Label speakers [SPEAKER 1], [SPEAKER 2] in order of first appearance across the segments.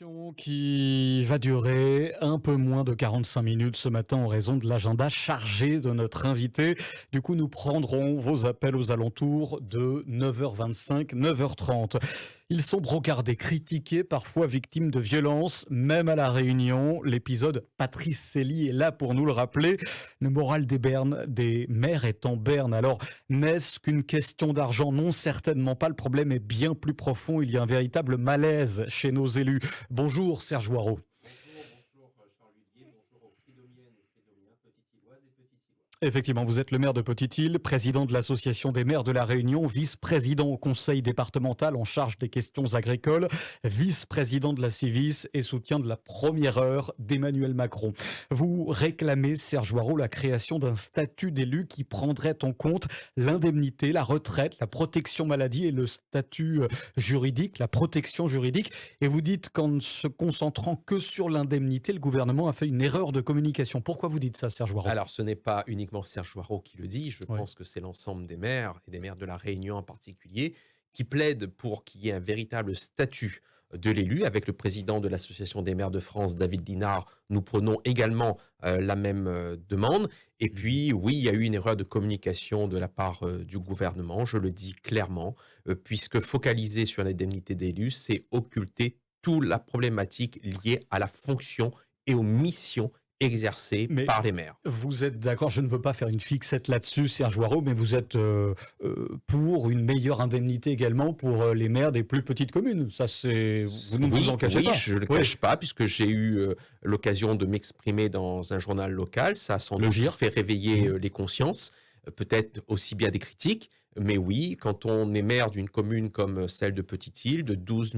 [SPEAKER 1] Émission qui va durer un peu moins de 45 minutes ce matin en raison de l'agenda chargé de notre invité. Du coup, nous prendrons vos appels aux alentours de 9h25, 9h30. Ils sont brocardés, critiqués, parfois victimes de violences, même à La Réunion. L'épisode Patrice Célie est là pour nous le rappeler. Le moral des maires est en berne. Alors, n'est-ce qu'une question d'argent? Non, certainement pas. Le problème est bien plus profond. Il y a un véritable malaise chez nos élus. Bonjour Serge Hoireau.
[SPEAKER 2] Bonjour Charles-Olivier, bonjour aux Fridomiennes et Fridomiens, Petite-Îloises et Petite-Îlois.
[SPEAKER 1] Effectivement, vous êtes le maire de Petite-Île, président de l'Association des maires de La Réunion, vice-président au conseil départemental en charge des questions agricoles, vice-président de la Civis et soutien de la première heure d'Emmanuel Macron. Vous réclamez, Serge Hoireau, la création d'un statut d'élu qui prendrait en compte l'indemnité, la retraite, la protection maladie et le statut juridique, la protection juridique. Et vous dites qu'en ne se concentrant que sur l'indemnité, le gouvernement a fait une erreur de communication. Pourquoi vous dites ça, Serge Hoireau?
[SPEAKER 2] Alors, ce n'est pas uniquement Serge Hoireau qui le dit, je
[SPEAKER 1] Ouais.
[SPEAKER 2] pense que c'est l'ensemble des maires, et des maires de La Réunion en particulier, qui plaident pour qu'il y ait un véritable statut de l'élu. Avec le président de l'Association des maires de France, David Dinard, nous prenons également la même demande. Et puis, oui, il y a eu une erreur de communication de la part du gouvernement, je le dis clairement, puisque focaliser sur l'indemnité d'élu, c'est occulter toute la problématique liée à la fonction et aux missions exercées
[SPEAKER 1] Mais
[SPEAKER 2] par les maires.
[SPEAKER 1] vous êtes d'accord, je ne veux pas faire une fixette là-dessus, Serge Hoireau, mais vous êtes pour une meilleure indemnité également pour les maires des plus petites communes. Ça, c'est vous ne vous en cachez
[SPEAKER 2] Oui,
[SPEAKER 1] pas.
[SPEAKER 2] je ne le
[SPEAKER 1] Oui.
[SPEAKER 2] cache pas, puisque j'ai eu l'occasion de m'exprimer dans un journal local. Ça a sans
[SPEAKER 1] Le
[SPEAKER 2] doute
[SPEAKER 1] GIR.
[SPEAKER 2] fait réveiller les consciences, peut-être aussi bien des critiques. Mais oui, quand on est maire d'une commune comme celle de Petite-Île, de 12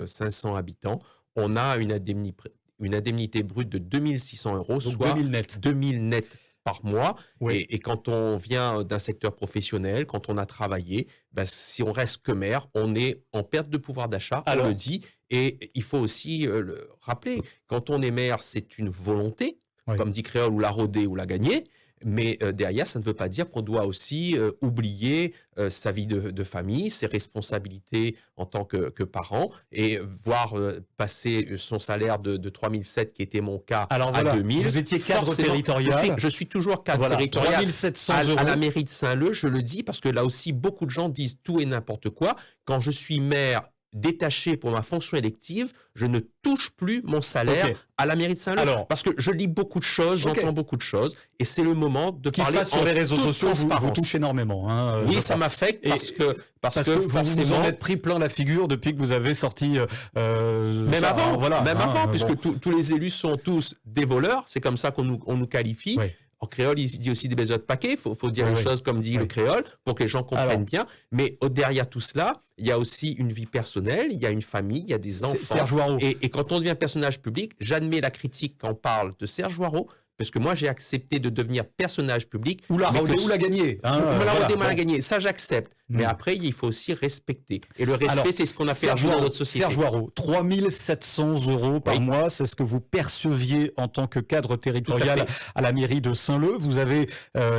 [SPEAKER 2] 500 habitants, on a une indemnité brute de 2 600 euros,
[SPEAKER 1] Donc
[SPEAKER 2] soit
[SPEAKER 1] 2000 net.
[SPEAKER 2] 2000 net par mois.
[SPEAKER 1] Oui.
[SPEAKER 2] Et quand on vient d'un secteur professionnel, quand on a travaillé, ben, si on reste que maire, on est en perte de pouvoir d'achat, on
[SPEAKER 1] Alors-
[SPEAKER 2] le dit. Et il faut aussi le rappeler, quand on est maire, c'est une volonté,
[SPEAKER 1] Oui.
[SPEAKER 2] comme dit Créole, ou la rôder ou la gagner. Mais derrière, ça ne veut pas dire qu'on doit aussi oublier sa vie de famille, ses responsabilités en tant que parent, et voir passer son salaire de 3007, qui était mon cas,
[SPEAKER 1] Alors
[SPEAKER 2] à
[SPEAKER 1] voilà,
[SPEAKER 2] 2000.
[SPEAKER 1] vous étiez cadre
[SPEAKER 2] Forcément,
[SPEAKER 1] territorial.
[SPEAKER 2] Je suis toujours cadre
[SPEAKER 1] Voilà,
[SPEAKER 2] territorial
[SPEAKER 1] 3700
[SPEAKER 2] à la
[SPEAKER 1] euros.
[SPEAKER 2] mairie de Saint-Leu, je le dis, parce que là aussi, beaucoup de gens disent tout et n'importe quoi. Quand je suis maire détaché pour ma fonction élective, je ne touche plus mon salaire
[SPEAKER 1] Ok.
[SPEAKER 2] à la mairie de Saint-Leu.
[SPEAKER 1] Alors-
[SPEAKER 2] Parce que je lis beaucoup de choses,
[SPEAKER 1] Ok.
[SPEAKER 2] j'entends beaucoup de choses, et c'est le moment de
[SPEAKER 1] Ce qui se
[SPEAKER 2] parler
[SPEAKER 1] passe sur
[SPEAKER 2] en
[SPEAKER 1] les réseaux
[SPEAKER 2] toute
[SPEAKER 1] sociaux vous
[SPEAKER 2] transparence.
[SPEAKER 1] touche énormément. Hein,
[SPEAKER 2] Oui,
[SPEAKER 1] je
[SPEAKER 2] ça
[SPEAKER 1] crois.
[SPEAKER 2] m'affecte
[SPEAKER 1] Et-
[SPEAKER 2] parce que
[SPEAKER 1] Parce que vous vous
[SPEAKER 2] forcément,
[SPEAKER 1] en êtes pris plein la figure depuis que vous avez sorti.
[SPEAKER 2] même
[SPEAKER 1] ça,
[SPEAKER 2] avant,
[SPEAKER 1] voilà,
[SPEAKER 2] même
[SPEAKER 1] hein,
[SPEAKER 2] avant, puisque
[SPEAKER 1] bon.
[SPEAKER 2] tous les élus sont tous des voleurs, c'est comme ça on nous qualifie.
[SPEAKER 1] Oui.
[SPEAKER 2] En créole, il se dit aussi des baises de paquet, faut dire
[SPEAKER 1] Oui,
[SPEAKER 2] les
[SPEAKER 1] oui.
[SPEAKER 2] choses comme dit
[SPEAKER 1] Oui.
[SPEAKER 2] le créole, pour que les gens comprennent
[SPEAKER 1] Alors-
[SPEAKER 2] bien. Mais derrière tout cela, il y a aussi une vie personnelle, il y a une famille, il y a des enfants.
[SPEAKER 1] Serge Hoireau.
[SPEAKER 2] Et quand on devient personnage public, j'admets la critique quand on parle de Serge Hoireau, parce que moi j'ai accepté de devenir personnage public.
[SPEAKER 1] Ou la
[SPEAKER 2] mais
[SPEAKER 1] rôder
[SPEAKER 2] que-
[SPEAKER 1] ou la gagner. Hein,
[SPEAKER 2] on me l'a
[SPEAKER 1] voilà,
[SPEAKER 2] redé mal à
[SPEAKER 1] bon.
[SPEAKER 2] gagner, ça j'accepte. Mais
[SPEAKER 1] Mm.
[SPEAKER 2] après, il faut aussi respecter. Et le respect,
[SPEAKER 1] Alors,
[SPEAKER 2] c'est ce qu'on a
[SPEAKER 1] Serge
[SPEAKER 2] perdu dans
[SPEAKER 1] Hoireau,
[SPEAKER 2] notre société.
[SPEAKER 1] Serge Hoireau, 3700 euros par
[SPEAKER 2] Oui.
[SPEAKER 1] mois, c'est ce que vous perceviez en tant que cadre territorial
[SPEAKER 2] Tout
[SPEAKER 1] à la mairie de Saint-Leu. Vous avez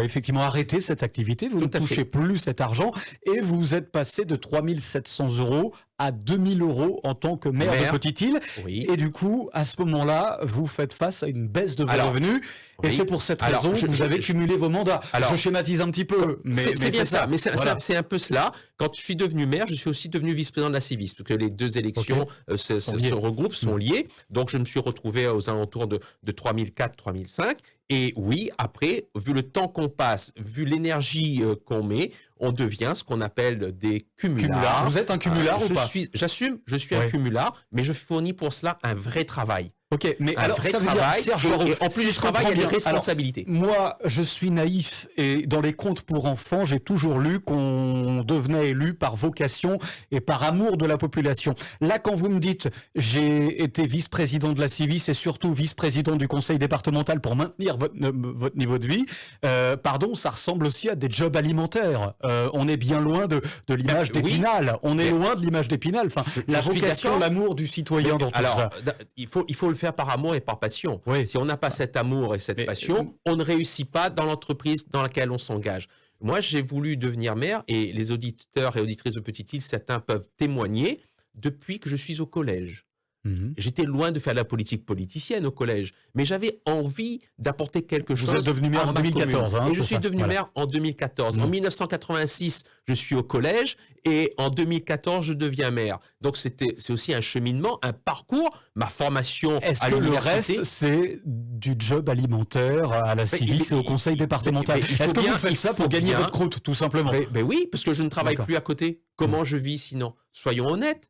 [SPEAKER 1] effectivement arrêté cette activité, vous
[SPEAKER 2] Tout
[SPEAKER 1] ne
[SPEAKER 2] à
[SPEAKER 1] touchez
[SPEAKER 2] fait.
[SPEAKER 1] plus cet argent et vous êtes passé de 3700 euros à 2000 euros en tant que maire de
[SPEAKER 2] Maire.
[SPEAKER 1] Petite-Île.
[SPEAKER 2] Oui.
[SPEAKER 1] Et du coup, à ce moment-là, vous faites face à une baisse de vos
[SPEAKER 2] Alors,
[SPEAKER 1] revenus. Et
[SPEAKER 2] oui.
[SPEAKER 1] c'est pour cette
[SPEAKER 2] Alors,
[SPEAKER 1] raison que vous avez cumulé vos mandats.
[SPEAKER 2] Alors,
[SPEAKER 1] je schématise un petit peu, mais
[SPEAKER 2] C'est bien ça, mais
[SPEAKER 1] Voilà.
[SPEAKER 2] c'est un peu cela. Quand je suis devenu maire, je suis aussi devenu vice-président de la Civis, parce que les deux élections
[SPEAKER 1] Sont liées.
[SPEAKER 2] se regroupent, sont liées. Donc je me suis retrouvé aux alentours de 3004, 3005. Et oui, après, vu le temps qu'on passe, vu l'énergie qu'on met, on devient ce qu'on appelle des cumulards.
[SPEAKER 1] Cumulard. Vous êtes un cumulard ou pas?
[SPEAKER 2] J'assume, je suis un
[SPEAKER 1] Ouais.
[SPEAKER 2] cumulard, mais je fournis pour cela un vrai travail.
[SPEAKER 1] Ok, mais
[SPEAKER 2] Un
[SPEAKER 1] alors
[SPEAKER 2] vrai
[SPEAKER 1] ça veut dire,
[SPEAKER 2] travail.
[SPEAKER 1] Serge Hoireau,
[SPEAKER 2] Et en plus
[SPEAKER 1] si
[SPEAKER 2] du
[SPEAKER 1] je
[SPEAKER 2] travail, il y a
[SPEAKER 1] comprends
[SPEAKER 2] des
[SPEAKER 1] bien, alors,
[SPEAKER 2] responsabilités.
[SPEAKER 1] moi, je suis naïf et dans les contes pour enfants, j'ai toujours lu qu'on devenait élu par vocation et par amour de la population. Là, quand vous me dites j'ai été vice-président de la Civis et surtout vice-président du conseil départemental pour maintenir votre niveau de vie, pardon, ça ressemble aussi à des jobs alimentaires. On est bien loin de l'image
[SPEAKER 2] Oui.
[SPEAKER 1] d'Épinal. On est
[SPEAKER 2] Mais-
[SPEAKER 1] loin de l'image d'Épinal. Enfin, la
[SPEAKER 2] je suis
[SPEAKER 1] vocation,
[SPEAKER 2] d'accord.
[SPEAKER 1] l'amour du citoyen dans tout
[SPEAKER 2] Alors,
[SPEAKER 1] ça.
[SPEAKER 2] il faut le faire par amour et par passion.
[SPEAKER 1] Oui.
[SPEAKER 2] Si on n'a pas cet amour et cette
[SPEAKER 1] Mais,
[SPEAKER 2] passion, on ne réussit pas dans l'entreprise dans laquelle on s'engage. Moi, j'ai voulu devenir maire, et les auditeurs et auditrices de Petite-Île, certains peuvent témoigner, depuis que je suis au collège.
[SPEAKER 1] Mhm.
[SPEAKER 2] J'étais loin de faire de la politique politicienne au collège, mais j'avais envie d'apporter quelque chose.
[SPEAKER 1] Vous êtes devenu maire en 2014.
[SPEAKER 2] Et je suis devenu maire en 2014. En 1986, je suis au collège et en 2014, je deviens maire. Donc c'est aussi un cheminement, un parcours, ma formation
[SPEAKER 1] Est-ce
[SPEAKER 2] à
[SPEAKER 1] que le
[SPEAKER 2] l'université.
[SPEAKER 1] reste, c'est du job alimentaire à la Civis et au conseil départemental? Est-ce que vous faites ça pour gagner votre croûte, tout simplement?
[SPEAKER 2] Ben oui, parce que je ne travaille plus à côté. Comment je vis sinon? Soyons honnêtes.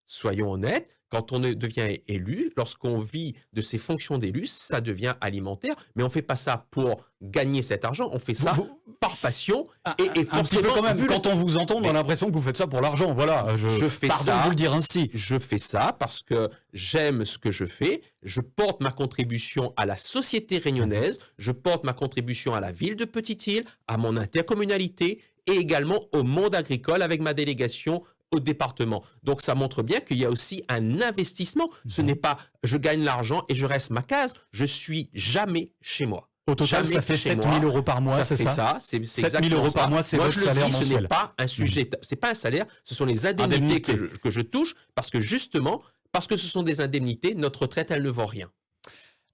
[SPEAKER 2] Soyons honnêtes. Quand on devient élu, lorsqu'on vit de ses fonctions d'élu, ça devient alimentaire. Mais on ne fait pas ça pour gagner cet argent, on fait ça par passion. Et forcément,
[SPEAKER 1] un petit peu quand même, quand on vous entend, on a l'impression que vous faites ça pour l'argent. Voilà, pardon de vous le dire ainsi.
[SPEAKER 2] Je fais ça parce que j'aime ce que je fais. Je porte ma contribution à la société réunionnaise. Je porte ma contribution à la ville de Petite-Île, à mon intercommunalité et également au monde agricole avec ma délégation au département. Donc, ça montre bien qu'il y a aussi un investissement. Ce n'est pas je gagne l'argent et je reste ma case. Je suis jamais chez moi.
[SPEAKER 1] Au total, ça fait 7 000 euros par mois, c'est ça?
[SPEAKER 2] C'est
[SPEAKER 1] 7 000 euros par mois, c'est votre salaire mensuel.
[SPEAKER 2] Ce n'est pas un sujet, c'est pas un salaire, ce sont les indemnités que je touche parce que justement, parce que ce sont des indemnités, notre retraite, elle ne vaut rien.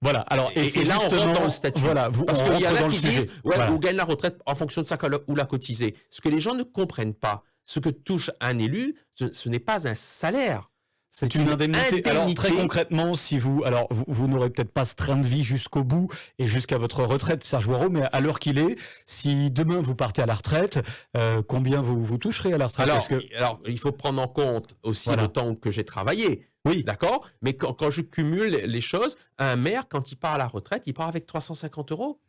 [SPEAKER 1] Voilà. Alors,
[SPEAKER 2] et là, on rentre dans le statut.
[SPEAKER 1] Voilà,
[SPEAKER 2] parce qu'il y en a qui disent,
[SPEAKER 1] voilà,
[SPEAKER 2] on gagne la retraite en fonction de ça ou la cotiser. Ce que les gens ne comprennent pas, ce que touche un élu, ce n'est pas un salaire.
[SPEAKER 1] C'est une indemnité. Alors, très concrètement, si vous n'aurez peut-être pas ce train de vie jusqu'au bout et jusqu'à votre retraite, Serge Voiraud, mais à l'heure qu'il est, si demain vous partez à la retraite, combien vous toucherez à la retraite?
[SPEAKER 2] Alors, il faut prendre en compte aussi le temps que j'ai travaillé.
[SPEAKER 1] Oui.
[SPEAKER 2] D'accord? Mais quand je cumule les choses, un maire, quand il part à la retraite, il part avec 350 euros.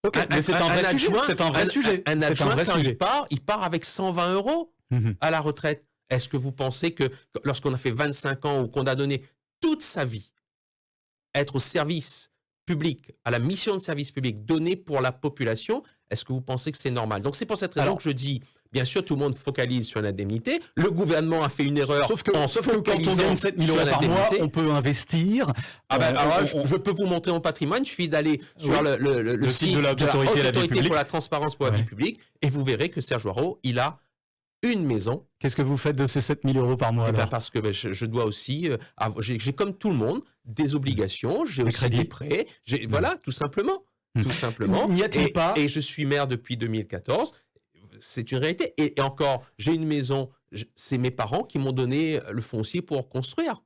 [SPEAKER 1] Ok, mais c'est un vrai sujet. C'est un vrai sujet.
[SPEAKER 2] Un adjoint, quand il part avec 120 euros à la retraite. Est-ce que vous pensez que lorsqu'on a fait 25 ans ou qu'on a donné toute sa vie être au service public, à la mission de service public donnée pour la population, est-ce que vous pensez que c'est normal? Donc c'est pour cette raison que je dis, bien sûr, tout le monde focalise sur l'indemnité. Le gouvernement a fait une erreur.
[SPEAKER 1] Sauf que quand on gagne 7 000 euros par mois, on peut investir.
[SPEAKER 2] Je peux vous montrer mon patrimoine. Il suffit d'aller sur le site de l'autorité pour la transparence pour la vie publique et vous verrez que Serge Voiraud, il a une maison.
[SPEAKER 1] Qu'est-ce que vous faites de ces 7 000 euros par mois alors?
[SPEAKER 2] Parce que je dois aussi, j'ai comme tout le monde des obligations, j'ai aussi des prêts, voilà, tout simplement. Tout simplement.
[SPEAKER 1] N'y a-t-il pas?
[SPEAKER 2] Et je suis maire depuis 2014. C'est une réalité. Et encore, j'ai une maison, c'est mes parents qui m'ont donné le foncier pour construire.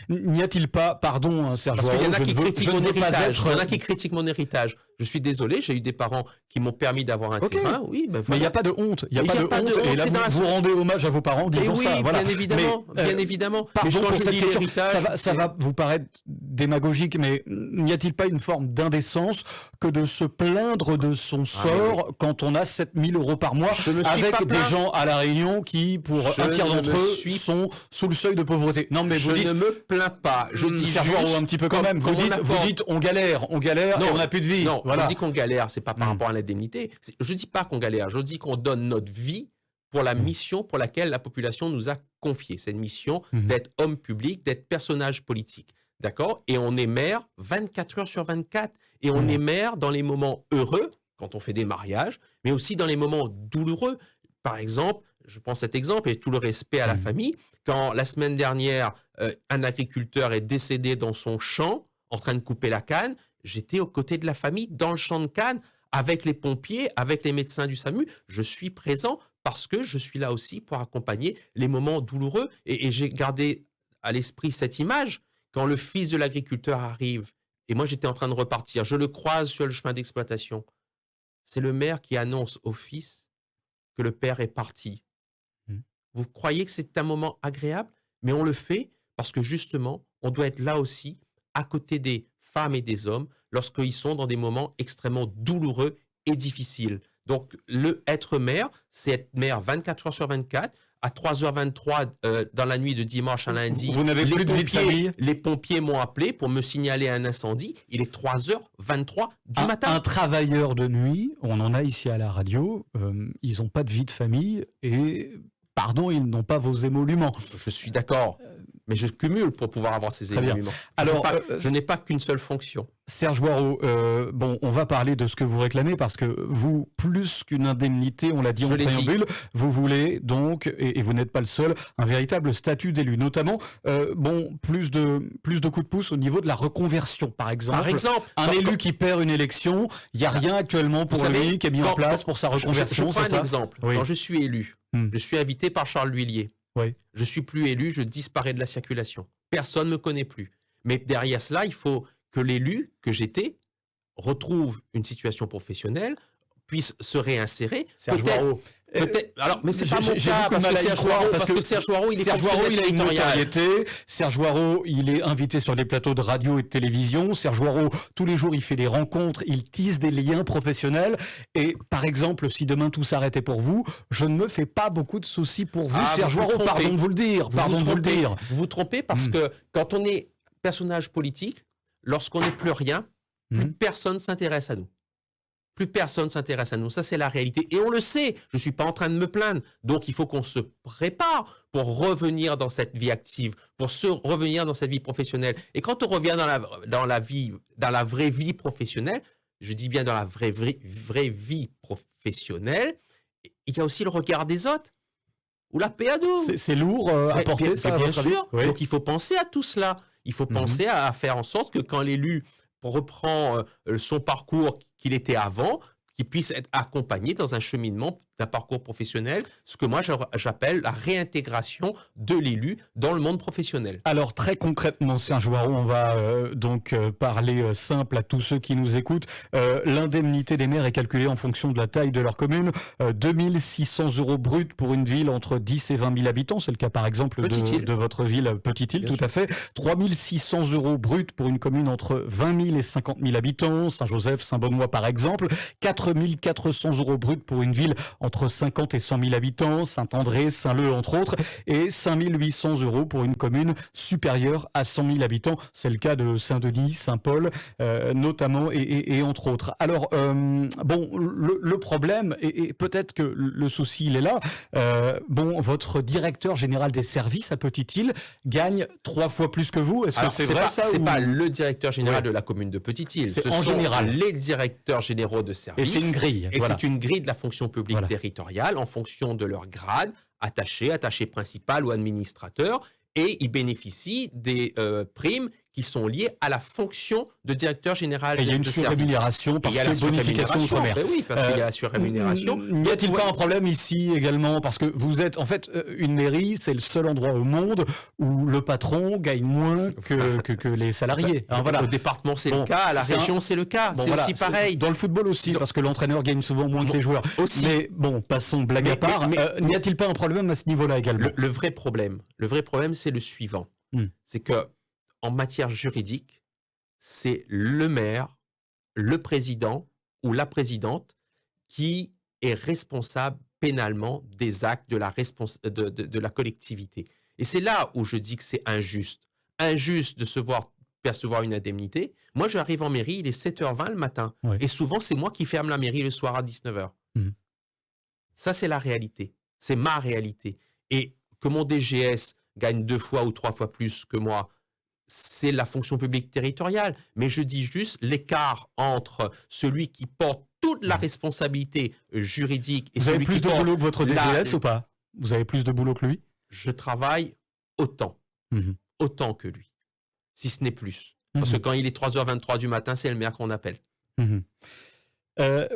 [SPEAKER 1] N'y a-t-il pas, pardon Serge Voiraud,
[SPEAKER 2] il y en a qui critiquent mon héritage. Il y en a qui critiquent mon héritage. Je suis désolé, j'ai eu des parents qui m'ont permis d'avoir un terrain. Oui,
[SPEAKER 1] mais il n'y a pas de honte. Il n'y a pas de honte. Et là, vous rendez hommage à vos parents en disant ça. Voilà.
[SPEAKER 2] Bien évidemment. Bien évidemment.
[SPEAKER 1] Pardon pour cette question. Ça va vous paraître démagogique, mais n'y a-t-il pas une forme d'indécence que de se plaindre de son sort quand on a 7 000 euros par mois avec des gens à La Réunion qui, pour un tiers d'entre eux, sont sous le seuil de pauvreté? Non, mais vous dites...
[SPEAKER 2] Je ne me plains pas. Je dis juste...
[SPEAKER 1] un petit peu quand même. Vous dites on galère et on n'a plus de vie.
[SPEAKER 2] Non, je dis qu'on galère, c'est pas par rapport à l'indemnité. Je dis pas qu'on galère, je dis qu'on donne notre vie pour la mission pour laquelle la population nous a confié. C'est une mission d'être homme public, d'être personnage politique. D'accord? Et on est maire 24 heures sur 24. Et on est maire dans les moments heureux, quand on fait des mariages, mais aussi dans les moments douloureux. Par exemple, je prends cet exemple et tout le respect à la famille. Quand la semaine dernière, un agriculteur est décédé dans son champ, en train de couper la canne, j'étais aux côtés de la famille dans le champ de canne, avec les pompiers, avec les médecins du SAMU. Je suis présent parce que je suis là aussi pour accompagner les moments douloureux. Et j'ai gardé à l'esprit cette image. Quand le fils de l'agriculteur arrive, et moi j'étais en train de repartir, je le croise sur le chemin d'exploitation. C'est le maire qui annonce au fils que le père est parti. Vous croyez que c'est un moment agréable? Mais on le fait parce que justement, on doit être là aussi, à côté des femmes et des hommes, lorsqu'ils sont dans des moments extrêmement douloureux et difficiles. Donc, être maire, c'est être maire 24 heures sur 24, à 3h23 dans la nuit de dimanche à lundi.
[SPEAKER 1] Vous n'avez plus de vie de famille?
[SPEAKER 2] Les pompiers m'ont appelé pour me signaler un incendie. Il est 3h23 du matin.
[SPEAKER 1] Un travailleur de nuit, on en a ici à la radio, ils n'ont pas de vie de famille et, pardon, ils n'ont pas vos émoluments.
[SPEAKER 2] Je suis d'accord. Mais je cumule pour pouvoir avoir ces
[SPEAKER 1] Très bien.
[SPEAKER 2] émoluments.
[SPEAKER 1] Alors,
[SPEAKER 2] Je n'ai pas qu'une seule fonction.
[SPEAKER 1] Serge Hoareau, bon, on va parler de ce que vous réclamez parce que vous, plus qu'une indemnité, on l'a dit en préambule, vous voulez donc, et vous n'êtes pas le seul, un véritable statut d'élu, notamment, bon, plus de coups de pouce au niveau de la reconversion, par exemple.
[SPEAKER 2] Par exemple,
[SPEAKER 1] un élu qui perd une élection, il n'y a rien actuellement pour lui qui est mis en place pour sa reconversion.
[SPEAKER 2] Je prends un exemple.
[SPEAKER 1] Oui.
[SPEAKER 2] Quand je suis élu, je suis invité par Charles L'Huillier.
[SPEAKER 1] Oui.
[SPEAKER 2] Je suis plus élu, je disparais de la circulation. Personne ne me connaît plus. Mais derrière cela, il faut que l'élu que j'étais retrouve une situation professionnelle, puisse se réinsérer. Peut-être. Alors, mais c'est pas mon cas parce que Serge Hoareau, il est fonctionnaire territorial.
[SPEAKER 1] Serge Hoareau, il est invité sur des plateaux de radio et de télévision. Serge Hoareau, tous les jours, il fait des rencontres, il tisse des liens professionnels. Et par exemple, si demain tout s'arrêtait pour vous, je ne me fais pas beaucoup de soucis pour vous, Serge Hoareau. Pardon de vous le dire.
[SPEAKER 2] Vous vous trompez parce que quand on est personnage politique, lorsqu'on n'est plus rien, plus personne s'intéresse à nous. Plus personne s'intéresse à nous. Ça, c'est la réalité. Et on le sait. Je ne suis pas en train de me plaindre. Donc, il faut qu'on se prépare pour revenir dans cette vie active, pour revenir dans cette vie professionnelle. Et quand on revient dans la vraie vie professionnelle, je dis bien dans la vraie vie professionnelle, il y a aussi le regard des autres. Ou la paix à nous.
[SPEAKER 1] C'est lourd à porter, ça,
[SPEAKER 2] bien sûr.
[SPEAKER 1] Oui.
[SPEAKER 2] Donc, il faut penser à tout cela. Il faut penser à faire en sorte que quand l'élu reprend son parcours qu'il était avant, qu'il puisse être accompagné dans un cheminement d'un parcours professionnel, ce que moi j'appelle la réintégration de l'élu dans le monde professionnel.
[SPEAKER 1] Alors très concrètement, Serge Hoareau, on va donc parler simple à tous ceux qui nous écoutent. L'indemnité des maires est calculée en fonction de la taille de leur commune. 2 600 € brut pour une ville entre 10 et 20 000 habitants. C'est le cas par exemple de votre ville, Petite-Île, tout à fait. 3 600 € brut pour une commune entre 20 000 et 50 000 habitants. Saint-Joseph, Saint-Benoît par exemple. 4 400 € brut pour une ville entre 50 et 100 000 habitants, Saint-André, Saint-Leu entre autres, et 5 800 € pour une commune supérieure à 100 000 habitants. C'est le cas de Saint-Denis, Saint-Paul, notamment, et entre autres. Alors, bon, le problème, et peut-être que le souci, il est là, bon, votre directeur général des services à Petite-Île gagne 3 fois plus que vous. Est-ce que c'est vrai ça?
[SPEAKER 2] C'est pas le directeur général de la commune de Petite-Île.
[SPEAKER 1] C'est en général
[SPEAKER 2] les directeurs généraux de services.
[SPEAKER 1] Et c'est une grille.
[SPEAKER 2] Et c'est une grille de la fonction publique territoriale en fonction de leur grade, attaché principal ou administrateur, et ils bénéficient des primes qui sont liées à la fonction de directeur général de service.
[SPEAKER 1] Il y a une surrémunération parce que bonification outre-mer.
[SPEAKER 2] Ben oui, parce qu'il y a la surrémunération.
[SPEAKER 1] N'y a-t-il pas un problème ici également? Parce que vous êtes, en fait, une mairie, c'est le seul endroit au monde où le patron gagne moins que les salariés.
[SPEAKER 2] Hein, voilà. Au département, c'est le cas. À la région, c'est le cas. C'est aussi pareil.
[SPEAKER 1] Dans le football aussi, parce que l'entraîneur gagne souvent moins que les joueurs.
[SPEAKER 2] Aussi.
[SPEAKER 1] Mais bon, passons blague à part. N'y a-t-il pas un problème à ce niveau-là également?
[SPEAKER 2] Le vrai problème, c'est le suivant. C'est que en matière juridique, c'est le maire, le président ou la présidente qui est responsable pénalement des actes de la collectivité. Et c'est là où je dis que c'est injuste. Injuste de percevoir une indemnité. Moi, j'arrive en mairie, il est 7h20 le matin. Oui. Et souvent, c'est moi qui ferme la mairie le soir à 19h. Ça, c'est la réalité. C'est ma réalité. Et que mon DGS gagne 2 fois ou 3 fois plus que moi, c'est la fonction publique territoriale. Mais je dis juste l'écart entre celui qui porte toute la responsabilité juridique et celui qui porte...
[SPEAKER 1] Vous avez plus de boulot que votre DGS ou pas? Vous avez plus de boulot que lui?
[SPEAKER 2] Je travaille autant. Autant que lui. Si ce n'est plus. Parce que quand il est 3h23 du matin, c'est le maire qu'on appelle.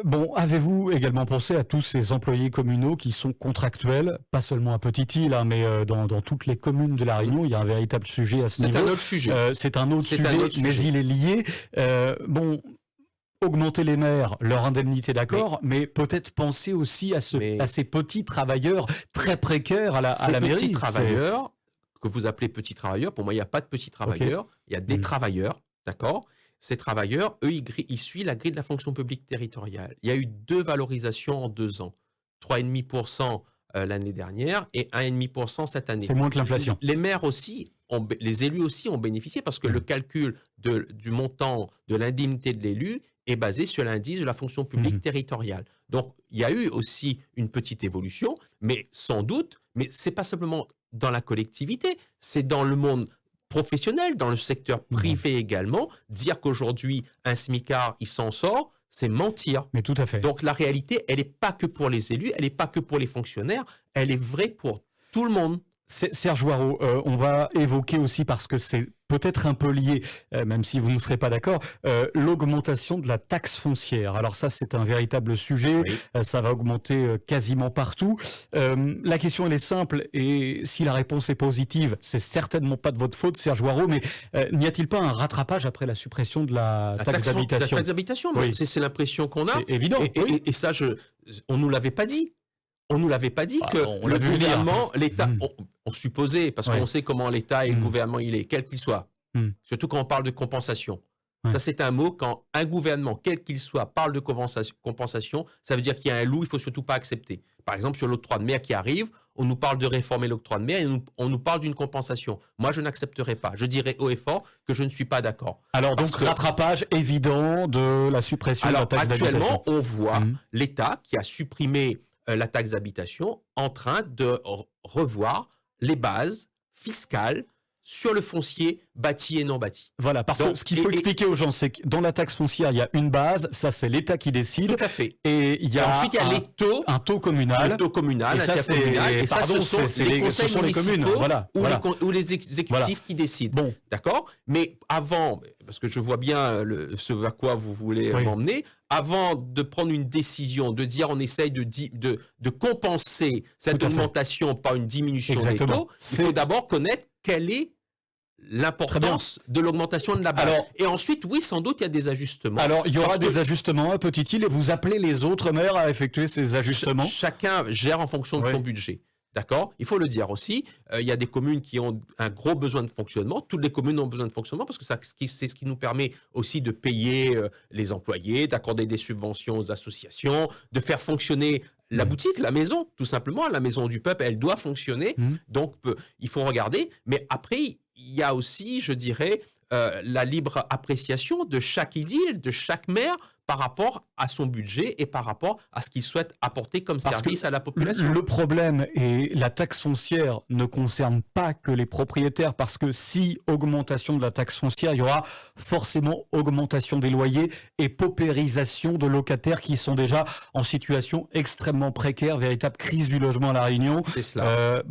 [SPEAKER 1] Bon, avez-vous également pensé à tous ces employés communaux qui sont contractuels, pas seulement à Petite-Île, hein, mais dans toutes les communes de La Réunion, il y a un véritable sujet à ce niveau.
[SPEAKER 2] C'est un autre sujet.
[SPEAKER 1] C'est un autre sujet, mais il est lié. Bon, augmenter les maires, leur indemnité, d'accord, mais peut-être penser aussi à ces petits travailleurs très précaires à la mairie.
[SPEAKER 2] Ces petits travailleurs, que vous appelez petits travailleurs, pour moi, il n'y a pas de petits travailleurs, il y a des travailleurs, d'accord? Ces travailleurs, eux, ils suivent la grille de la fonction publique territoriale. Il y a eu 2 valorisations en 2 ans. 3,5% l'année dernière et 1,5% cette année.
[SPEAKER 1] C'est moins que l'inflation.
[SPEAKER 2] Les maires aussi, les élus aussi ont bénéficié parce que le calcul du montant de l'indemnité de l'élu est basé sur l'indice de la fonction publique territoriale. Donc, il y a eu aussi une petite évolution, mais sans doute, mais ce n'est pas simplement dans la collectivité, c'est dans le monde professionnel, dans le secteur privé également. Dire qu'aujourd'hui, un smicard, il s'en sort, c'est mentir.
[SPEAKER 1] Mais tout à fait.
[SPEAKER 2] Donc la réalité, elle n'est pas que pour les élus, elle n'est pas que pour les fonctionnaires, elle est vraie pour tout le monde.
[SPEAKER 1] Serge Hoareau, on va évoquer aussi, parce que c'est peut-être un peu lié, même si vous ne serez pas d'accord, l'augmentation de la taxe foncière. Alors ça, c'est un véritable sujet, ça va augmenter quasiment partout. La question, elle est simple, et si la réponse est positive, c'est certainement pas de votre faute, Serge Hoareau, mais n'y a-t-il pas un rattrapage après la suppression de la taxe d'habitation ?
[SPEAKER 2] La taxe d'habitation, c'est l'impression qu'on a.
[SPEAKER 1] C'est évident.
[SPEAKER 2] Et ça, on ne nous l'avait pas dit. On ne nous l'avait pas dit que le gouvernement, l'État, on supposait, parce qu'on sait comment l'État et le gouvernement il est, quel qu'il soit, surtout quand on parle de compensation. Ça, c'est un mot, quand un gouvernement, quel qu'il soit, parle de compensation, ça veut dire qu'il y a un loup, il ne faut surtout pas accepter. Par exemple, sur l'octroi de mer qui arrive, on nous parle de réformer l'octroi de mer et on nous parle d'une compensation. Moi, je n'accepterai pas. Je dirai haut et fort que je ne suis pas d'accord.
[SPEAKER 1] Alors, donc, rattrapage évident de la suppression de la taxe d'habitation.
[SPEAKER 2] Actuellement, on voit l'État qui a supprimé la taxe d'habitation en train de revoir les bases fiscales sur le foncier bâti et non bâti.
[SPEAKER 1] Voilà, parce que ce qu'il faut expliquer aux gens, c'est que dans la taxe foncière, il y a une base, ça c'est l'État qui décide.
[SPEAKER 2] Tout à fait.
[SPEAKER 1] Et ensuite, il y a
[SPEAKER 2] un taux communal.
[SPEAKER 1] Le taux communal,
[SPEAKER 2] et ça, c'est les conseils municipaux
[SPEAKER 1] voilà,
[SPEAKER 2] ou les exécutifs qui décident. Bon. D'accord ? Mais avant, parce que je vois bien ce vers quoi vous voulez m'emmener, avant de prendre une décision, de dire on essaye de compenser cette augmentation par une diminution des taux, il faut d'abord connaître quelle est l'importance de l'augmentation de la base. Alors, et ensuite, oui, sans doute, il y a des ajustements.
[SPEAKER 1] Alors, il y aura des ajustements, petit-il, et vous appelez les autres maires à effectuer ces ajustements ?
[SPEAKER 2] Chacun gère en fonction de son budget. D'accord ? Il faut le dire aussi, il y a des communes qui ont un gros besoin de fonctionnement. Toutes les communes ont besoin de fonctionnement parce que c'est ce qui nous permet aussi de payer les employés, d'accorder des subventions aux associations, de faire fonctionner la boutique, la maison, tout simplement. La maison du peuple, elle doit fonctionner. Donc, il faut regarder. Mais après, il y a aussi, je dirais, la libre appréciation de chaque édile, de chaque maire, par rapport à son budget et par rapport à ce qu'il souhaite apporter comme service à la population.
[SPEAKER 1] Le problème, et la taxe foncière ne concerne pas que les propriétaires, parce que si augmentation de la taxe foncière, il y aura forcément augmentation des loyers et paupérisation de locataires qui sont déjà en situation extrêmement précaire, véritable crise du logement à La Réunion.
[SPEAKER 2] C'est cela.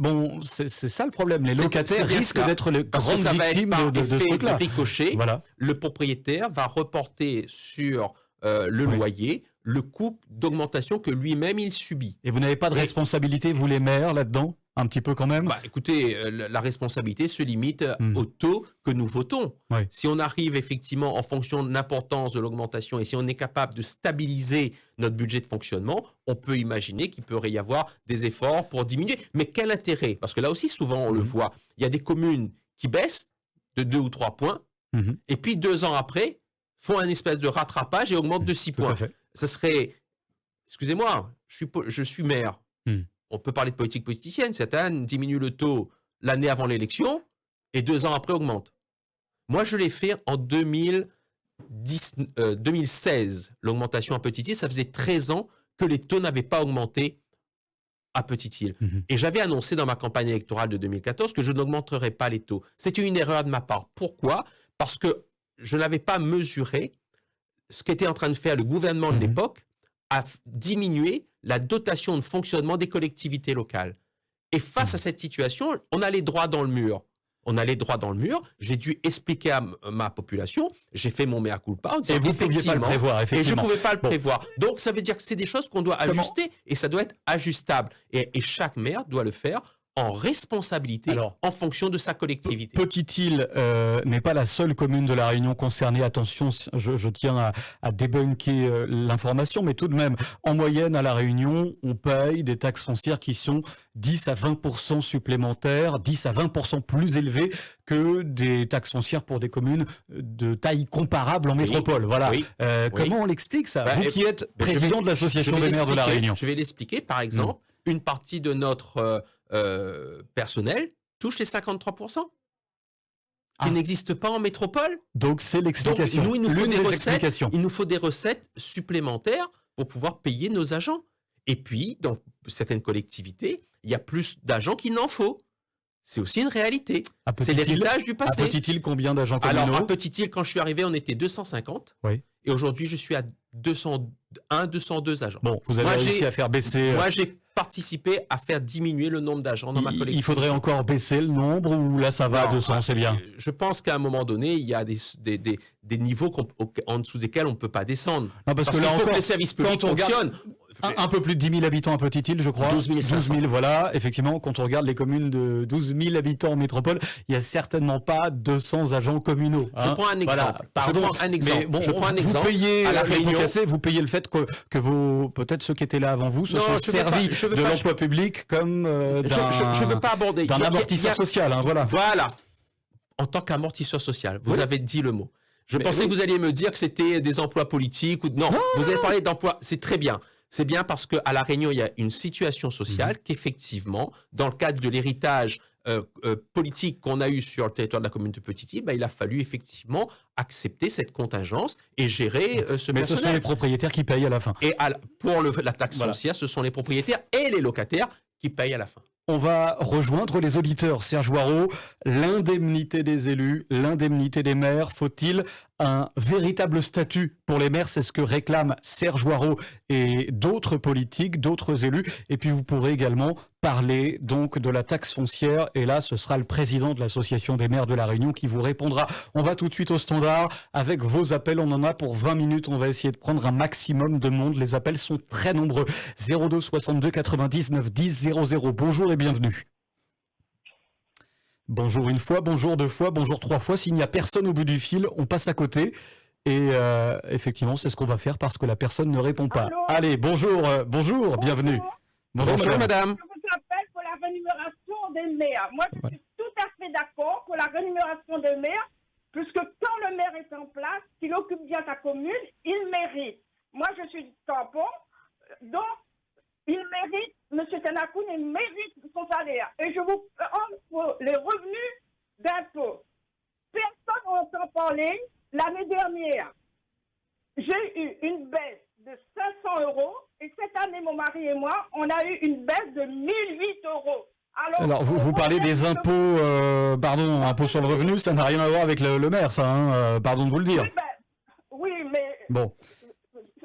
[SPEAKER 1] C'est ça le problème. Les locataires risquent d'être les grandes victimes de ce truc-là.
[SPEAKER 2] Ricochet, le propriétaire va reporter sur le loyer, le coût d'augmentation que lui-même il subit.
[SPEAKER 1] Et vous n'avez pas de responsabilité, vous les maires, là-dedans ? Un petit peu quand même ?
[SPEAKER 2] Écoutez, la responsabilité se limite au taux que nous votons. Si on arrive effectivement en fonction de l'importance de l'augmentation et si on est capable de stabiliser notre budget de fonctionnement, on peut imaginer qu'il pourrait y avoir des efforts pour diminuer. Mais quel intérêt ? Parce que là aussi, souvent, on le voit, il y a des communes qui baissent de 2 ou 3 points et puis 2 ans après, font un espèce de rattrapage et augmentent de 6 points. Ça serait, excusez-moi, je suis maire. On peut parler de politique politicienne. Certains diminuent le taux l'année avant l'élection et 2 ans après augmentent. Moi, je l'ai fait en 2016, l'augmentation à Petite-Île. Ça faisait 13 ans que les taux n'avaient pas augmenté à Petite-Île. Et j'avais annoncé dans ma campagne électorale de 2014 que je n'augmenterais pas les taux. C'était une erreur de ma part. Pourquoi ? Parce que je n'avais pas mesuré ce qu'était en train de faire le gouvernement de l'époque à diminuer la dotation de fonctionnement des collectivités locales. Et face à cette situation, on allait droit dans le mur. J'ai dû expliquer à ma population, j'ai fait mon mea culpa en disant
[SPEAKER 1] et vous ne pouviez pas le prévoir, effectivement.
[SPEAKER 2] Et je ne pouvais pas le prévoir. Donc, ça veut dire que c'est des choses qu'on doit ajuster et ça doit être ajustable. Et chaque maire doit le faire en responsabilité en fonction de sa collectivité.
[SPEAKER 1] Petite-Île n'est pas la seule commune de La Réunion concernée. Attention, je tiens à débunker l'information, mais tout de même, en moyenne, à La Réunion, on paye des taxes foncières qui sont 10 à 20% supplémentaires, 10 à 20% plus élevées que des taxes foncières pour des communes de taille comparable en métropole. Voilà. Comment on l'explique ça ? Vous qui êtes président de l'association des maires de La Réunion.
[SPEAKER 2] Je vais l'expliquer. Par exemple, une partie de notre personnel touche les 53%, qui n'existent pas en métropole.
[SPEAKER 1] Donc c'est l'explication.
[SPEAKER 2] Donc, il nous faut des recettes supplémentaires pour pouvoir payer nos agents. Et puis, dans certaines collectivités, il y a plus d'agents qu'il n'en faut. C'est aussi une réalité.
[SPEAKER 1] À
[SPEAKER 2] C'est
[SPEAKER 1] Petite-Île,
[SPEAKER 2] l'héritage du
[SPEAKER 1] à
[SPEAKER 2] passé.
[SPEAKER 1] Petite-Île, combien d'agents communaux?
[SPEAKER 2] Alors, à Petite-Île, quand je suis arrivé, on était 250.
[SPEAKER 1] Oui.
[SPEAKER 2] Et aujourd'hui, je suis à 201, 202 agents.
[SPEAKER 1] Bon, vous avez
[SPEAKER 2] Moi,
[SPEAKER 1] réussi à faire baisser...
[SPEAKER 2] Moi, j'ai participé à faire diminuer le nombre d'agents dans ma collectivité.
[SPEAKER 1] Il faudrait encore baisser le nombre ou là, ça va à 200, c'est bien?
[SPEAKER 2] Je pense qu'à un moment donné, il y a des niveaux en dessous desquels on ne peut pas descendre.
[SPEAKER 1] Non, parce que là
[SPEAKER 2] qu'il faut
[SPEAKER 1] encore,
[SPEAKER 2] que les services publics
[SPEAKER 1] quand on regarde-
[SPEAKER 2] fonctionnent.
[SPEAKER 1] Un peu plus de 10 000 habitants à Petite-Île, je crois.
[SPEAKER 2] 12 500.
[SPEAKER 1] 12 000, voilà. Effectivement, quand on regarde les communes de 12 000 habitants en métropole, il n'y a certainement pas 200 agents communaux.
[SPEAKER 2] Je prends un exemple.
[SPEAKER 1] Mais bon,
[SPEAKER 2] Je prends un exemple.
[SPEAKER 1] Vous payez
[SPEAKER 2] À la
[SPEAKER 1] les pots
[SPEAKER 2] Réunion.
[SPEAKER 1] cassés, vous payez le fait que peut-être ceux qui étaient là avant vous se
[SPEAKER 2] Non,
[SPEAKER 1] sont
[SPEAKER 2] je veux
[SPEAKER 1] servis
[SPEAKER 2] pas- je veux
[SPEAKER 1] de
[SPEAKER 2] pas-
[SPEAKER 1] l'emploi public comme
[SPEAKER 2] Je ne veux pas aborder.
[SPEAKER 1] d'un amortisseur social. Hein, voilà.
[SPEAKER 2] Voilà. En tant qu'amortisseur social, vous
[SPEAKER 1] Oui.
[SPEAKER 2] avez dit le mot. Je
[SPEAKER 1] Mais
[SPEAKER 2] pensais
[SPEAKER 1] oui.
[SPEAKER 2] que vous alliez me dire que c'était des emplois politiques ou non. Vous avez parlé d'emplois. C'est très bien. C'est bien parce qu'à La Réunion, il y a une situation sociale qu'effectivement, dans le cadre de l'héritage politique qu'on a eu sur le territoire de la commune de Petite-Île, il a fallu effectivement accepter cette contingence et gérer ce
[SPEAKER 1] Mais ce
[SPEAKER 2] personnel.
[SPEAKER 1] sont les propriétaires qui payent à la fin.
[SPEAKER 2] Et pour la taxe
[SPEAKER 1] Voilà.
[SPEAKER 2] foncière, ce sont les propriétaires et les locataires qui payent à la fin.
[SPEAKER 1] On va rejoindre les auditeurs. Serge Waro, l'indemnité des élus, l'indemnité des maires, faut-il un véritable statut pour les maires? C'est ce que réclament Serge Waro et d'autres politiques, d'autres élus. Et puis vous pourrez également parler donc de la taxe foncière. Et là, ce sera le président de l'association des maires de La Réunion qui vous répondra. On va tout de suite au standard avec vos appels. On en a pour 20 minutes. On va essayer de prendre un maximum de monde. Les appels sont très nombreux. 02 62 99 10 00. Bonjour et bienvenue. Bonjour une fois, bonjour deux fois, bonjour trois fois. S'il n'y a personne au bout du fil, on passe à côté. Et effectivement, c'est ce qu'on va faire parce que la personne ne répond pas.
[SPEAKER 3] Allô.
[SPEAKER 1] Allez, bonjour, bienvenue.
[SPEAKER 2] Bonjour, madame.
[SPEAKER 3] Je vous appelle pour la rémunération des maires. Moi, je
[SPEAKER 1] Voilà.
[SPEAKER 3] suis tout à fait d'accord pour la rémunération des maires, puisque quand le maire est en place, qu'il occupe bien sa commune, il mérite. Moi, je suis du tampon, donc il mérite, M. Tanakoun, il mérite son salaire. Et je vous offre les revenus d'impôt. Personne n'entend parler. L'année dernière, j'ai eu une baisse de 500 € et cette année, mon mari et moi, on a eu une baisse de 1008 €.
[SPEAKER 1] Alors, vous parlez des impôts, impôts sur le revenu, ça n'a rien à voir avec le maire, ça, hein, pardon de vous le dire.
[SPEAKER 3] Oui, mais
[SPEAKER 1] Bon.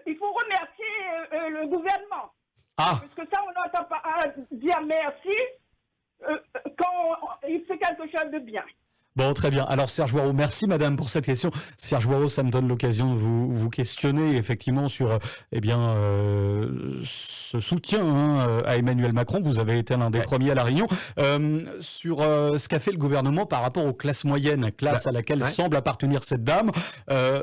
[SPEAKER 3] il faut remercier le gouvernement.
[SPEAKER 1] Ah,
[SPEAKER 3] Parce que ça, on n'entend pas dire merci quand il fait quelque chose de bien.
[SPEAKER 1] bon, très bien. Alors, Serge Waro, merci madame pour cette question. Serge Waro, ça me donne l'occasion de vous questionner effectivement sur ce soutien à Emmanuel Macron. Vous avez été l'un des premiers à La Réunion. Sur ce qu'a fait le gouvernement par rapport aux classes moyennes, classe à laquelle semble appartenir cette dame,